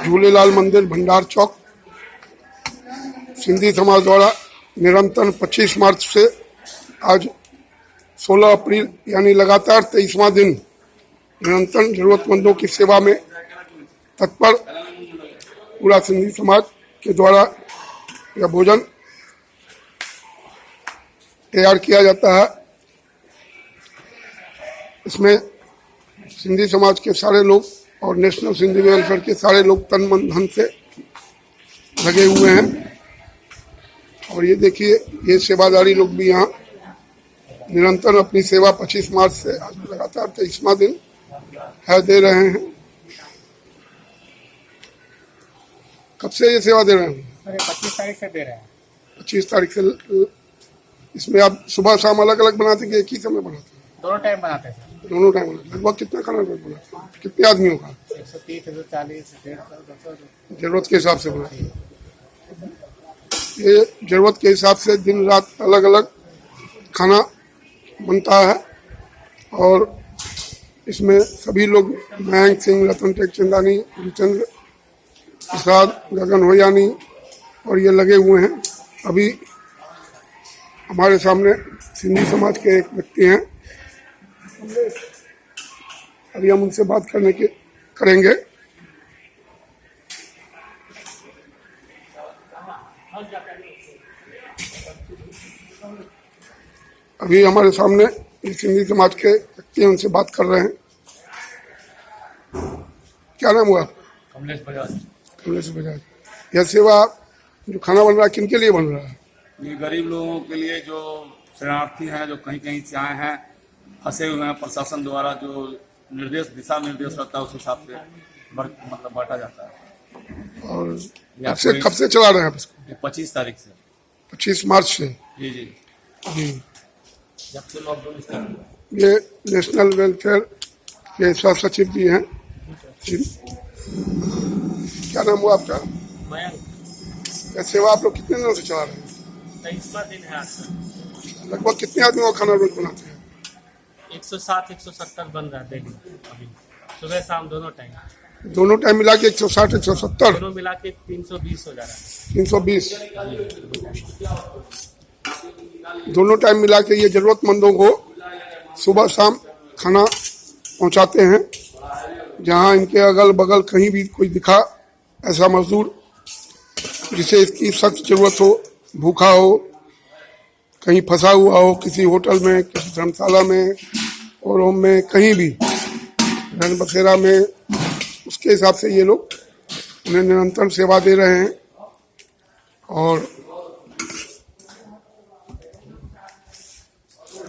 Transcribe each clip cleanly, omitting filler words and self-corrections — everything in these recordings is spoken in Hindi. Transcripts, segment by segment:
झूलेलाल मंदिर भंडार चौक सिंधी समाज द्वारा निरंतर 25 मार्च से आज 16 अप्रैल यानी लगातार 23वां दिन निरंतर जरूरतमंदों की सेवा में तत्पर पूरा सिंधी समाज के द्वारा यह भोजन तैयार किया जाता है। इसमें सिंधी समाज के सारे लोग और नेशनल सिंधी वेलफेयर के सारे लोग तन मन धन से लगे हुए हैं। और ये देखिए, ये सेवादारी लोग भी यहाँ निरंतर अपनी सेवा 25 मार्च से आज लगातार 23वां दिन है दे रहे हैं। कब से ये सेवा दे रहे हैं? 25 तारीख से दे रहे हैं। 25 तारीख से। इसमें आप सुबह शाम अलग अलग बनाते हैं कि एक ही समय बनाते हैं? दोनों टाइम बनाते हैं। दोनों टाइम बनाते हैं। लगभग कितना खाना बनाते हैं? कितने आदमियों का? 130, 140, 150 जरूरत के हिसाब से बनाते हैं। ये जरूरत के हिसाब से दिन रात अलग अलग खाना बनता है। और इसमें सभी लोग मयंक सिंह, रतन टेकचंदानी, गुरुचंद्र प्रसाद, गगन होयानी और ये लगे हुए हैं। अभी हमारे सामने सिंधी समाज के एक व्यक्ति हैं, अभी हम उनसे बात करेंगे। अभी हमारे सामने ये सिंधी समाज के व्यक्ति हैं, उनसे बात कर रहे हैं। क्या नाम हुआ? कमलेश बजाज। कमलेश बजाज। यह सेवा जो खाना बन रहा है किन के लिए बन रहा है? ये गरीब लोगों के लिए, जो शरणार्थी हैं, जो कहीं कहीं से आए हैं, फंसे हुए हैं। प्रशासन द्वारा जो दिशा निर्देश रहता है उस हिसाब से मतलब बांटा जाता है। और कब से चला रहे हैं आप इसको? 25 तारीख से। 25 मार्च से। जी जी जी। जब से लॉकडाउन स्टार्ट हुआ। ये नेशनल वेलफेयर के स्वास्थ्य सचिव जी हैं। क्या नाम हुआ आपका? मयंक। यह सेवा आप लोग कितने दिनों से चला रहे हैं? 23वां दिन है आज। लगभग कितने आदमियों का खाना रोज बनाते हैं? 160, 170 बन रहा है डेली। अभी सुबह शाम दोनों टाइम। दोनों टाइम मिला के 160, 170, दोनों मिला के 320 हो जा रहा है। 320। दोनों टाइम मिला के ये जरूरतमंदों को सुबह शाम खाना पहुंचाते हैं। जहां इनके अगल बगल कहीं भी कोई दिखा ऐसा मजदूर जिसे इसकी सख्त जरूरत हो, भूखा हो, कहीं फंसा हुआ हो, किसी होटल में, किसी धर्मशाला में और होम में, कहीं भी रन बसेरा में, उसके हिसाब से ये लोग उन्हें निरंतर सेवा दे रहे हैं। और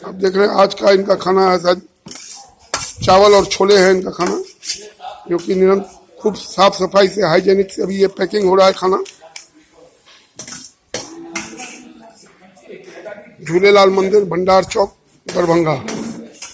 आप देख रहे हैं आज का इनका खाना है, शायद चावल और छोले हैं इनका खाना, जो कि निरंतर खूब साफ सफाई से, हाइजेनिक से अभी ये पैकिंग हो रहा है खाना। झूलेलाल मंदिर भंडार चौक दरभंगा।